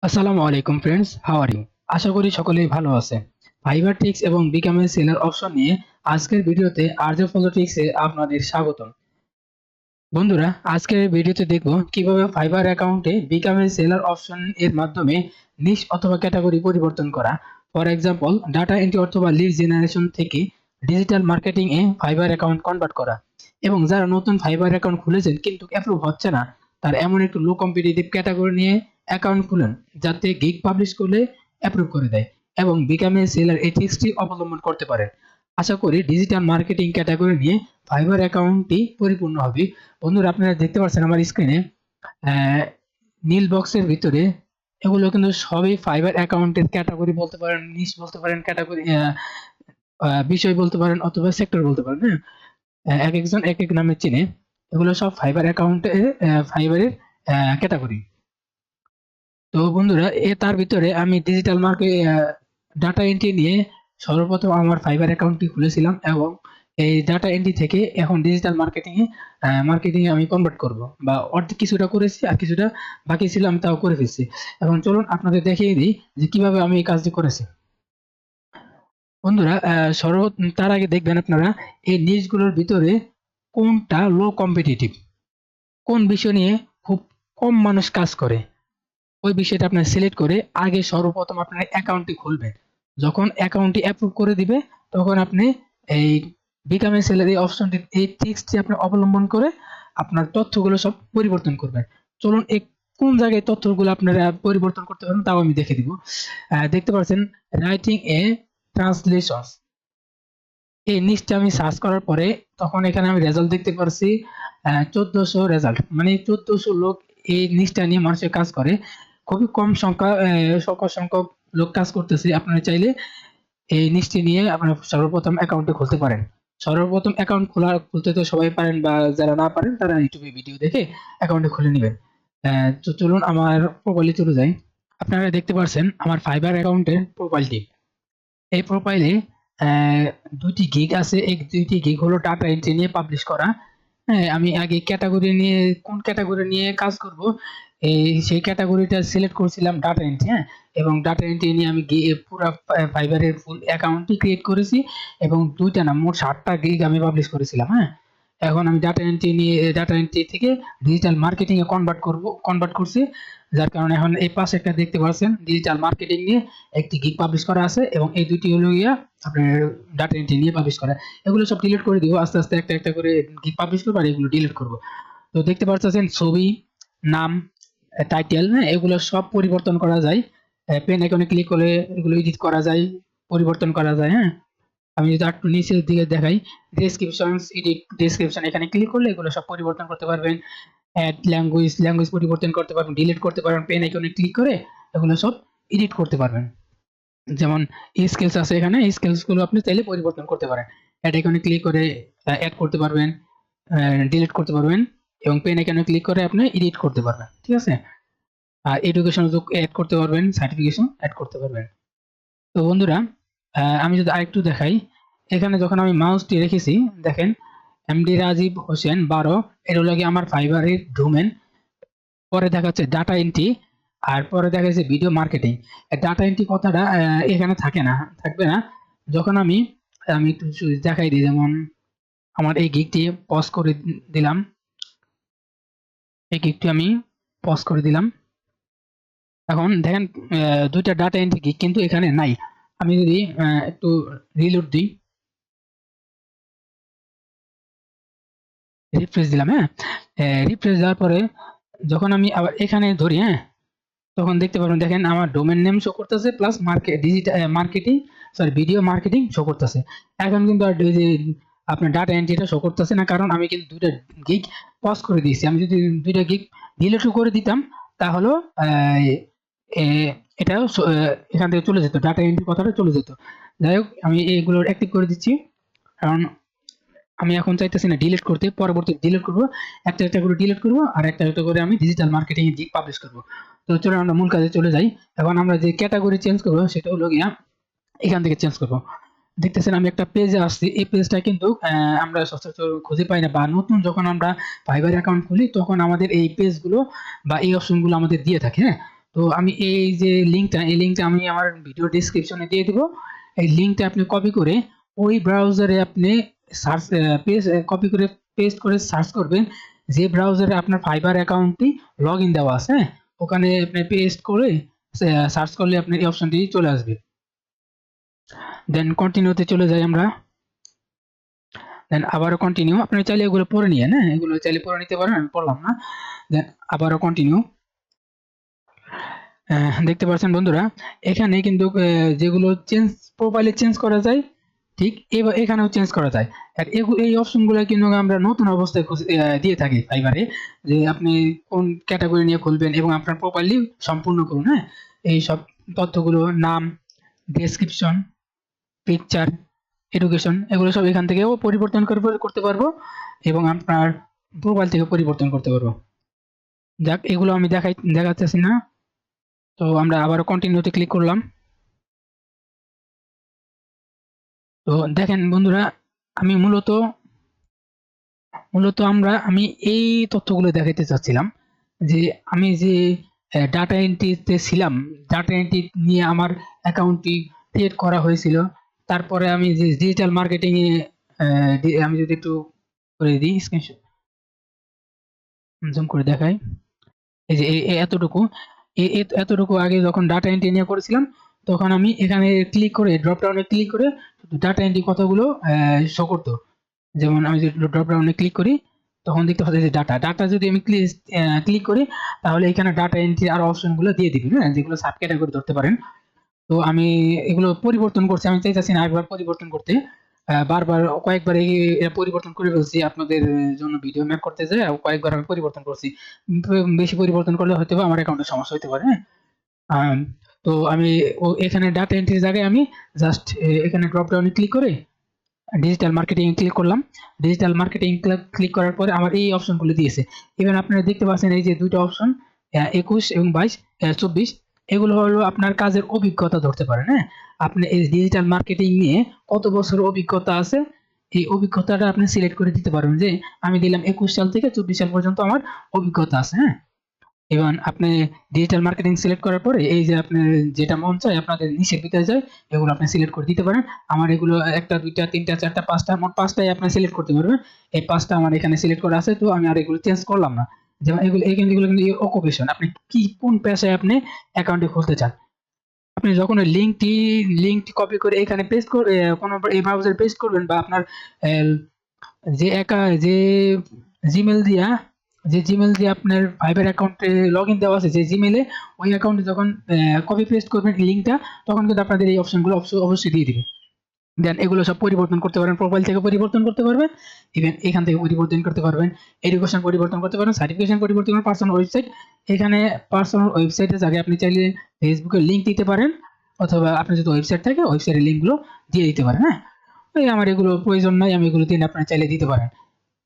আসসালামু আলাইকুম friends, how are you? আশা করি সকলেই ভালো আছে। ফাইবার টিক্স এবং বিকাম এ সেলার অপশন নিয়ে আজকের ভিডিওতে আরজে পলিটিক্সে আপনাদের স্বাগতম। বন্ধুরা, আজকের ভিডিওতে দেখব কিভাবে ফাইবার অ্যাকাউন্টে বিকাম এ সেলার অপশন এর মাধ্যমে নিশ অথবা ক্যাটাগরি পরিবর্তন করা। ফর এক্সাম্পল, ডাটা এন্ট্রি অথবা লিড জেনারেশন থেকে ডিজিটাল মার্কেটিং এ ফাইবার অ্যাকাউন্ট কনভার্ট করা। এবং যারা নতুন ফাইবার অ্যাকাউন্ট খুলেছেন কিন্তু অ্যাপ্রুভ হচ্ছে না, তার এমন একটু লো কম্পিটিটিভ ক্যাটাগরি নিয়ে অ্যাকাউন্ট খুলেন যাতে গিগ পাবলিশ করলে অ্যাপ্রুভ করে দেয় এবং বিকাম এ সেলার এই ট্রিক্সটি অবলম্বন করতে পারেন। আশা করি ডিজিটাল মার্কেটিং ক্যাটাগরি নিয়ে ফাইবার অ্যাকাউন্টটি পরিপূর্ণ হবে। বন্ধুরা, আপনারা দেখতে পাচ্ছেন আমার স্ক্রিনে নীল বক্সের ভিতরে এগুলো কিন্তু সবই ফাইবার অ্যাকাউন্টের ক্যাটাগরি বলতে পারেন, নিশ বলতে পারেন, ক্যাটাগরি বিষয় বলতে পারেন অথবা সেক্টর বলতে পারেন। হ্যাঁ, এক একজন এক এক নামে চিনে। এগুলো সব ফাইবার অ্যাকাউন্টে ফাইবারের ক্যাটাগরি। তো বন্ধুরা, তার ভিতরে আমি ডিজিটাল মার্কেট ডাটা এন্ট্রি নিয়ে সর্বপ্রথম আমার ফাইবার অ্যাকাউন্টটি খুলেছিলাম এবং এই ডাটা এন্ট্রি থেকে এখন ডিজিটাল মার্কেটিং এ আমি কনভার্ট করব, বা অর্ধেক কিছুটা করেছি আর কিছুটা বাকি ছিল, আমি তাও করে ফেলছি। এখন চলুন আপনাদের দেখিয়ে দিই যে কিভাবে আমি এই কাজটি করেছি। বন্ধুরা, তার আগে দেখবেন আপনারা এই নিউজগুলোর ভিতরে কোনটা লো কম্পিটিটিভ, কোন বিষয় নিয়ে খুব কম মানুষ কাজ করে, ওই বিষয়টা আপনার সিলেক্ট করে আগে সর্বপ্রথম আপনার অ্যাকাউন্টটি খুলবেন। যখন অ্যাকাউন্টটি অ্যাপ্রুভ করে দিবে, তখন আপনি এই বিকাম এ সেলারি অপশনটি, এই ট্রিক্সটি আপনি অবলম্বন করে আপনার তথ্যগুলো সব পরিবর্তন করবেন। চলুন কোন জায়গায় তথ্যগুলো আপনারা পরিবর্তন করতে পারেন তাও আমি দেখে দিব। দেখতে পাচ্ছেন রাইটিং এ ট্রান্সলেশন, এই নিচটা আমি সার্চ করার পরে তখন এখানে আমি রেজাল্ট দেখতে পারছি 1400 রেজাল্ট, মানে 1400 লোক এই নিচটা নিয়ে মানুষের কাজ করে। খুবই কম সংখ্যা, সংখ্যক লোক কাজ করতেছে। আপনারা চাইলে এই নিচটি নিয়ে আপনারা সর্বপ্রথম অ্যাকাউন্টে খুলতে পারেন। সর্বপ্রথম অ্যাকাউন্ট খুলতে তো সবাই পারেন, বা যারা না পারেন তারা ইউটিউবে ভিডিও দেখে অ্যাকাউন্টে খুলে নেবেন। তো চলুন আমার প্রোফাইলে চলে যাই। আপনারা দেখতে পাচ্ছেন আমার ফাইবার অ্যাকাউন্টের প্রোফাইলটি। এই প্রোফাইলে দুইটি গিগ আছে। এই দুইটি গিগ হলো ডাটা এন্ট্রি নিয়ে পাবলিশ করা। হ্যাঁ, আমি আগে ক্যাটাগরি নিয়ে, কোন ক্যাটাগরি নিয়ে কাজ করব সেই ক্যাটাগরিটা সিলেক্ট করছিলাম ডাটা এন্ট্রি। হ্যাঁ, এবং ডাটা এন্ট্রি নিয়ে আমি পুরো ফাইবারের ফুল অ্যাকাউন্টটি ক্রিয়েট করেছি এবং দুইটা না মোট 7টা গিগ আমি পাবলিশ করেছিলাম। হ্যাঁ, এখন আমি ডাটা এন্ট্রি থেকে ডিজিটাল মার্কেটিং এ কনভার্ট করছি। যার কারণে এখন এই পাশে একটা দেখতে পাচ্ছেন ডিজিটাল মার্কেটিং নিয়ে একটি গিগ পাবলিশ করা আছে এবং এই দুইটি হলো গিয়া আপনার ডাটা এন্ট্রি নিয়ে পাবলিশ করা। এগুলো সব ডিলিট করে দিব আস্তে আস্তে, একটা একটা করে গিগ পাবলিশ করবো আর এগুলো ডিলিট করব। তো দেখতে পাচ্ছেন ছবি, নাম, টাইটেল, হ্যাঁ, এগুলো সব পরিবর্তন করা যায়। পেন আইকনে ক্লিক করে এগুলো এডিট করা যায়, পরিবর্তন করা যায়। হ্যাঁ, আমি যদি একটু নিচের দিকে দেখাই, ডেসক্রিপশন, এখানে ক্লিক করলে এগুলো সব পরিবর্তন করতে পারবেন। অ্যাড ল্যাঙ্গুয়েজ পরিবর্তন করতে পারবেন, ডিলিট করতে পারবেন, পেন আইকনে ক্লিক করে এগুলো সব এডিট করতে পারবেন। যেমন স্কেলস আছে, এখানে স্কেলস গুলো আপনি চাইলে পরিবর্তন করতে পারেন। অ্যাড আইকনে ক্লিক করে অ্যাড করতে পারবেন, ডিলিট করতে পারবেন এবং পেন আইকনে ক্লিক করে আপনি এডিট করতে পারবেন। ঠিক আছে? আর এডুকেশন অ্যাড করতে পারবেন, সার্টিফিকেশন অ্যাড করতে পারবেন। তো বন্ধুরা, আমি যদি আরেকটু দেখাই, এখানে যখন আমি মাউসটি রেখেছি দেখেন এমডি রাজীব হোসেন 12, এর লাগে আমার ফাইবারের ডোমেন। পরে দেখাচ্ছে ডাটা এন্ট্রি, আর পরে দেখা যাচ্ছে ভিডিও মার্কেটিং। ডাটা এন্ট্রি কথাটা এখানে থাকবে না। যখন আমি আমি একটু দেখাই দিই, যেমন আমার এই গিগটি পজ করে দিলাম, এই গিগটি আমি পজ করে দিলাম। এখন দেখেন দুইটা ডাটা এন্ট্রি গিগ কিন্তু এখানে নাই। আমি যদি একটু রিলোড দিই, রিফ্রেশ দিলাম। হ্যাঁ, রিফ্রেশ দেওয়ার পরে যখন আমি আবার এখানে ধরি, হ্যাঁ, তখন দেখতে পারবেন, দেখেন আমার ডোমেন নেম শো করতেছে প্লাস ভিডিও মার্কেটিং শো করতেছে। এখন কিন্তু আর ওই যে আপনার ডাটা এন্ট্রিটা শো করতেছে না, কারণ আমি কিন্তু দুইটা গিগ পজ করে দিয়েছি। আমি যদি দুইটা গিগ ডিলিট করে দিতাম তাহলে এটাও এখান থেকে চলে যেত, ডাটা এন্ট্রি কথাটা চলে যেত। যাই হোক, আমি এগুলো অ্যাক্টিভ করে দিচ্ছি, কারণ আমি এখন চাইতেছি না ডিলিট করতে। পরবর্তী ডিলিট করবো, একটা একটা করে ডিলিট করবো আর একটা একটা করে আমি ডিজিটাল মার্কেটিং এ পাবলিশ করবো। তো চলো আমরা মূল কাজে চলে যাই। এখন আমরা যে ক্যাটাগরি চেঞ্জ করবো সেটা হলো গিয়া এখান থেকে চেঞ্জ করবো। দেখতেছেন আমি একটা পেজে আসছি, এই পেজটা কিন্তু আমরা সচরাচর খুঁজে পাই না, বা নতুন যখন আমরা ফাইবার অ্যাকাউন্ট খুলি তখন আমাদের এই পেজগুলো বা এই অপশনগুলো আমাদের দিয়ে থাকে। হ্যাঁ, তো আমি এই যে এই লিঙ্কটা আমি আমার ভিডিও ডেসক্রিপশনে দিয়ে দিব। এই লিঙ্কটা আপনি কপি করে ওই ব্রাউজারে আপনি সার্চ পেজ কপি করে পেস্ট করে সার্চ করবেন যে ব্রাউজারে আপনার ফাইবার অ্যাকাউন্টটি লগ ইন দেওয়া আছে, হ্যাঁ? ওখানে আপনি পেস্ট করে সার্চ করলে আপনার এই অপশনটি চলে আসবে। দেন কন্টিনিউতে চলে যাই আমরা। দেন আবারও কন্টিনিউ, আপনি চাইলে এগুলো পড়ে নিয়ে, হ্যাঁ, এগুলো চাইলে পড়ে নিতে পারেন, আমি পড়লাম না। দেন আবারও কন্টিনিউ। দেখতে পাচ্ছেন বন্ধুরা, এখানে কিন্তু যেগুলো প্রোফাইলে চেঞ্জ করা যায়, ঠিক এখানেও চেঞ্জ করা যায়। আর এই অপশনগুলো কিন্তু আমরা নতুন অবস্থায় দিয়ে থাকি ফাইবারে, যে আপনি কোন ক্যাটাগরি নিয়ে খুলবেন এবং আপনার প্রোফাইলটি সম্পূর্ণ করুন, হ্যাঁ। এই সব তথ্যগুলো, নাম, ডেসক্রিপশন, পিকচার, এডুকেশন, এগুলো সব এখান থেকেও পরিবর্তন করতে পারবো এবং আপনার প্রোফাইল থেকে পরিবর্তন করতে পারবো। যাক, এগুলো আমি দেখাচ্ছি না। তো আমরা আবারও কন্টিনিউতে ক্লিক করলাম। তো দেখেন বন্ধুরা, আমি আমি এই তথ্যগুলো দেখাতে চাচ্ছিলাম যে আমি যে ডাটা এন্ট্রিতে ছিলাম, ডাটা এন্ট্রি নিয়ে আমার অ্যাকাউন্টটি ক্রিয়েট করা হয়েছিল। তারপরে আমি যে ডিজিটাল মার্কেটিং এ আমি যদি একটু করে দিই, স্ক্রিনশট জুম করে দেখাই। এই যে এতটুকু, এতটুকু আগে যখন ডাটা এন্ট্রি নিয়ে করেছিলাম, তখন আমি এখানে ক্লিক করে ড্রপ ডাউনে ক্লিক করে ডাটা এন্ট্রি কথাগুলো শো করতো। যেমন আমি যদি ড্রপ ডাউনে ক্লিক করি, তখন দেখতে পাচ্ছি যে ডাটা যদি আমি ক্লিক করি, তাহলে এখানে ডাটা এন্ট্রি আর অপশনগুলো দিয়ে দিবে, হ্যাঁ, যেগুলো সাব ক্যাটাগরি ধরতে পারেন। তো আমি এগুলো পরিবর্তন করছি, আমি চাইতেছি না একবার পরিবর্তন করতে। বারবার কয়েকবার এটা পরিবর্তন করে ফেলছি আপনাদের জন্য ভিডিও মেক করতে যাই, কয়েকবার আমি পরিবর্তন করছি। বেশি পরিবর্তন করলে হয়তো বা আমার অ্যাকাউন্টে সমস্যা হতে পারে, হ্যাঁ। আম, তো আমি এখানে ডাটা এন্ট্রির জায়গায় আমি জাস্ট এখানে ড্রপ ডাউনে ক্লিক করে ডিজিটাল মার্কেটিং ক্লিক করলাম। ডিজিটাল মার্কেটিং ক্লিক করার পরে আমার এই অপশনগুলো দিয়েছে। এবার আপনারা দেখতে পাচ্ছেন এই যে দুইটা অপশন, 21 এবং 22, 24, এগুলো হলো আপনার কাজের অভিজ্ঞতা ধরতে পারেন, হ্যাঁ। আপনি এই ডিজিটাল মার্কেটিং নিয়ে কত বছর অভিজ্ঞতা আছে, এই অভিজ্ঞতাটা আপনি সিলেক্ট করে দিতে পারবেন। যে আমি দিলাম 21 সাল থেকে 24 সাল পর্যন্ত আমার অভিজ্ঞতা আছে, হ্যাঁ। এবং আপনি ডিজিটাল মার্কেটিং সিলেক্ট করার পরে এই যে আপনার যেটা মন চায় আপনাদের নিচের ভিতরে যায়, এগুলো আপনি সিলেক্ট করে দিতে পারেন। আমার এগুলো একটা, দুইটা, তিনটা, চারটা, পাঁচটা, মোট পাঁচটাই আপনি সিলেক্ট করতে পারবেন। এই পাঁচটা আমার এখানে সিলেক্ট করা আছে, তো আমি আর এগুলো চেঞ্জ করলাম না। যেমন এগুলো কিন্তু অকুপেশন, আপনি কোন পেশায় আপনি অ্যাকাউন্টে খুলতে চান। আপনি যখন ওই লিঙ্কটি কপি করে এখানে পেস্ট করে কোনো এই ব্রাউজারে পেস্ট করবেন, বা আপনার আহ, যে জিমেল দিয়া যে জিমেল দিয়ে আপনার ফাইবার অ্যাকাউন্টে লগ ইন দেওয়া আছে, যে জিমেলে, ওই অ্যাকাউন্টে যখন কপি পেস্ট করবেন লিঙ্কটা, তখন কিন্তু আপনাদের এই অপশনগুলো অবশ্যই দিয়ে দিবে। দেন এগুলো সব পরিবর্তন করতে পারেন, প্রোফাইল থেকে পরিবর্তন করতে পারবেন, ইভেন এখান থেকে পরিবর্তন করতে পারবেন, এডুকেশন পরিবর্তন করতে পারবেন, সার্টিফিকেশন পরিবর্তন করতে পারবেন, পার্সোনাল ওয়েবসাইট, এখানে পার্সোনাল ওয়েবসাইটের জায়গায় আপনি চাইলে ফেসবুকের লিঙ্ক দিতে পারেন, অথবা আপনার যদি ওয়েবসাইট থাকে ওয়েবসাইটের লিঙ্কগুলো দিয়ে দিতে পারেন, হ্যাঁ। ওই আমার এগুলো প্রয়োজন নাই, আমি এগুলো দিন আপনারা চাইলে দিতে পারেন।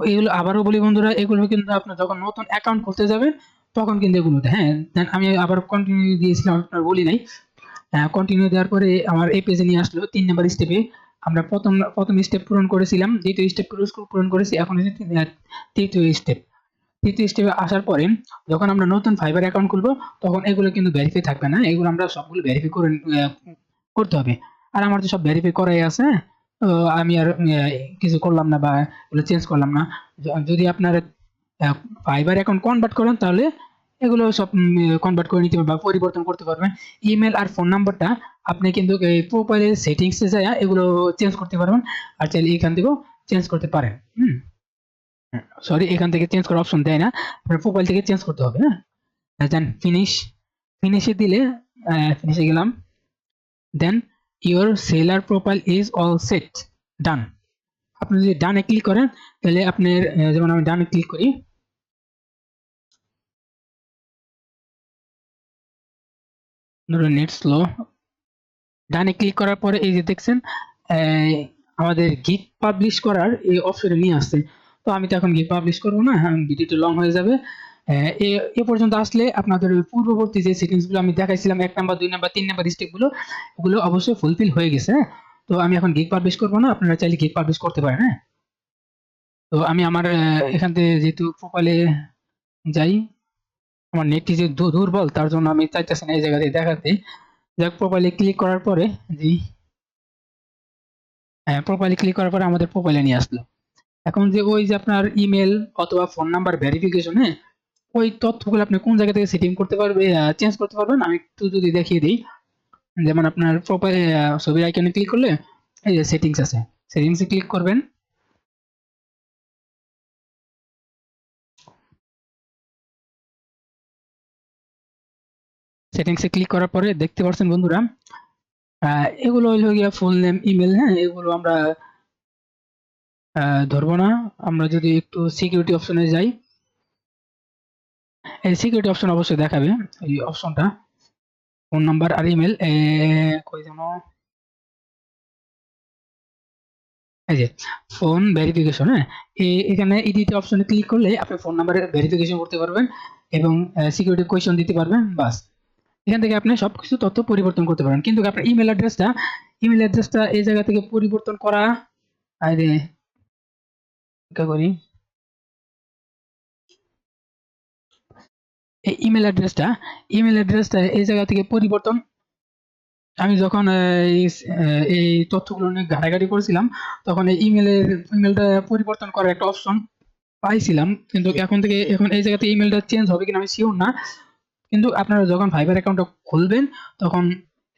এগুলো আবারও বলি বন্ধুরা, এগুলো কিন্তু আপনার যখন নতুন অ্যাকাউন্ট খুলতে যাবেন, তখন কিন্তু এগুলো, হ্যাঁ। দেন আমি আবার কন্টিনিউ দিয়েছিলাম, আপনার বলি নাই। কন্টিনিউ দেওয়ার পরে আমার এই পেজে নিয়ে আসলো 3 নাম্বার স্টেপে। আমরা প্রথম স্টেপ পূরণ করেছিলাম, দ্বিতীয় স্টেপ পূরণ করেছি, এখন হচ্ছে তৃতীয় স্টেপ। তৃতীয় স্টেপে আসার পরে যখন আমরা নতুন ফাইবার অ্যাকাউন্ট খুলবো, তখন এগুলো কিন্তু ভেরিফাই থাকবে না, এগুলো আমরা সবগুলো ভেরিফাই করতে হবে। আর আমার তো সব ভেরিফাই করাই আছে, হ্যাঁ। তো আমি আর কিছু করলাম না, বা এগুলো চেঞ্জ করলাম না। যদি আপনার ফাইবার অ্যাকাউন্ট কনভার্ট করেন, তাহলে এগুলো সব কনভার্ট করে নিতে পারবেন বা পরিবর্তন করতে পারবেন। ইমেল আর ফোন নাম্বারটা আপনি কিন্তু এই প্রোফাইলের সেটিংসে যায় এগুলো চেঞ্জ করতে পারবেন, আর চাইলে এখান থেকেও চেঞ্জ করতে পারেন। সরি, এখান থেকে চেঞ্জ করার অপশন দেয় না, আপনার প্রোফাইল থেকে চেঞ্জ করতে হবে, হ্যাঁ। দেন ফিনিশে দিলে, ফিনিশে গেলাম। Then your seller profile is all set, done. আপনি যদি ডানে ক্লিক করেন, তাহলে আপনার যেমন আমি ডানে ক্লিক করি, ধরুন নেট স্লো, ডানে ক্লিক করার পরে এই যে দেখছেন আমাদের গিগ পাবলিশ করার এই অপশনে নিয়ে আসছে। তো আমি তো এখন গিগ পাবলিশ করবো না, ভিডিওটি লং হয়ে যাবে। এ পর্যন্ত আসলে আপনাদের পূর্ববর্তী যে সেটিংসগুলো আমি দেখাইছিলাম, 1 নাম্বার, 2 নাম্বার, 3 নাম্বার স্টেপগুলো, ওগুলো অবশ্যই ফুলফিল হয়ে গেছে, হ্যাঁ। তো আমি এখন গিগ পাবলিশ করবো না, আপনারা চাইলে গিগ পাবলিশ করতে পারেন, হ্যাঁ। তো আমি আমার এখান থেকে যেহেতু প্রোফাইলে যাই, আমার নেটটি যে দুর্বল, তার জন্য আমি চাইতেছি না এই জায়গাতে দেখাতে। যাক, প্রোফাইলে ক্লিক করার পরে জি, হ্যাঁ, প্রোফাইলে ক্লিক করার পরে আমাদের প্রোফাইলে নিয়ে আসলো। এখন যে ওই যে আপনার ইমেল অথবা ফোন নাম্বার ভেরিফিকেশন, হ্যাঁ, ওই তথ্যগুলো আপনি কোন জায়গা থেকে সেটিং করতে পারবে, চেঞ্জ করতে পারবেন। আমি একটু যদি দেখিয়ে দিই, যেমন আপনার প্রোফাইল ছবির আইকনে ক্লিক করলে এই যে সেটিংস আছে, সেটিংসে ক্লিক করবেন। সেটিংসে ক্লিক করার পরে দেখতে পাচ্ছেন বন্ধুরা, এগুলো হলো গিয়া ফুল নেম, ইমেল, হ্যাঁ, এগুলো আমরা ধরবো না। আমরা যদি একটু সিকিউরিটি অপশনে যাই, এই সিকিউরিটি অপশন অবশ্যই দেখাবে এই অপশনটা, ফোন নাম্বার আর ইমেল। কই যেন, এই যে ফোন ভেরিফিকেশন, হ্যাঁ, এখানে এডিট অপশনে ক্লিক করলে আপনি ফোন নাম্বারে ভেরিফিকেশন করতে পারবেন এবং সিকিউরিটি কোয়েশ্চন দিতে পারবেন, বাস। এখান থেকে আপনি সবকিছু তথ্য পরিবর্তন করতে পারেন, কিন্তু আপনার ইমেল অ্যাড্রেসটা এই জায়গা থেকে পরিবর্তন করা, আরে কি করি, এই ইমেল অ্যাড্রেসটা এই জায়গা থেকে পরিবর্তন, আমি যখন এই তথ্যগুলো নিয়ে ঘাটাঘাটি করেছিলাম, তখন এই ইমেলটা পরিবর্তন করার একটা অপশন পাইছিলাম, কিন্তু এখন এই জায়গাতে ইমেলটা চেঞ্জ হবে কিনা আমি শিওর না। কিন্তু আপনারা যখন ফাইবার অ্যাকাউন্টটা খুলবেন, তখন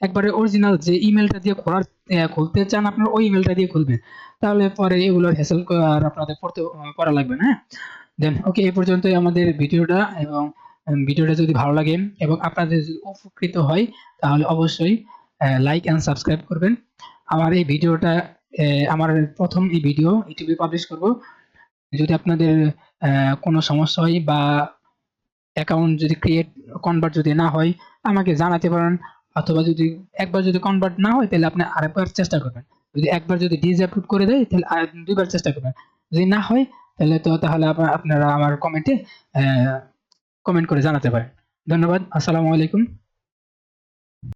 একবারে অরিজিনাল যে ইমেলটা দিয়ে খুলতে চান আপনার, ওই ইমেলটা দিয়ে খুলবেন। তাহলে পরে এগুলোর হ্যাসেল আর আপনাদের করা লাগবে না, হ্যাঁ। দেন ওকে, এই পর্যন্তই আমাদের ভিডিওটা। এবং ভিডিওটা যদি ভালো লাগে এবং আপনাদের যদি উপকৃত হয়, তাহলে অবশ্যই লাইক অ্যান্ড সাবস্ক্রাইব করবেন। আমার এই ভিডিওটা আমার প্রথম এই ভিডিও ইউটিউবে পাবলিশ করব। যদি আপনাদের কোনো সমস্যা হয় বা অ্যাকাউন্ট যদি কনভার্ট যদি না হয়, আমাকে জানাতে পারেন। অথবা যদি একবার যদি কনভার্ট না হয়, তাহলে আপনি আরেকবার চেষ্টা করবেন। যদি একবার যদি ডিসঅ্যাপ্রুভ করে দেয়, তাহলে আর দুইবার চেষ্টা করবেন। যদি না হয়, তাহলে আপনারা আমার কমেন্টে কমেন্ট করে জানাতে পারেন। ধন্যবাদ। আসসালামু আলাইকুম।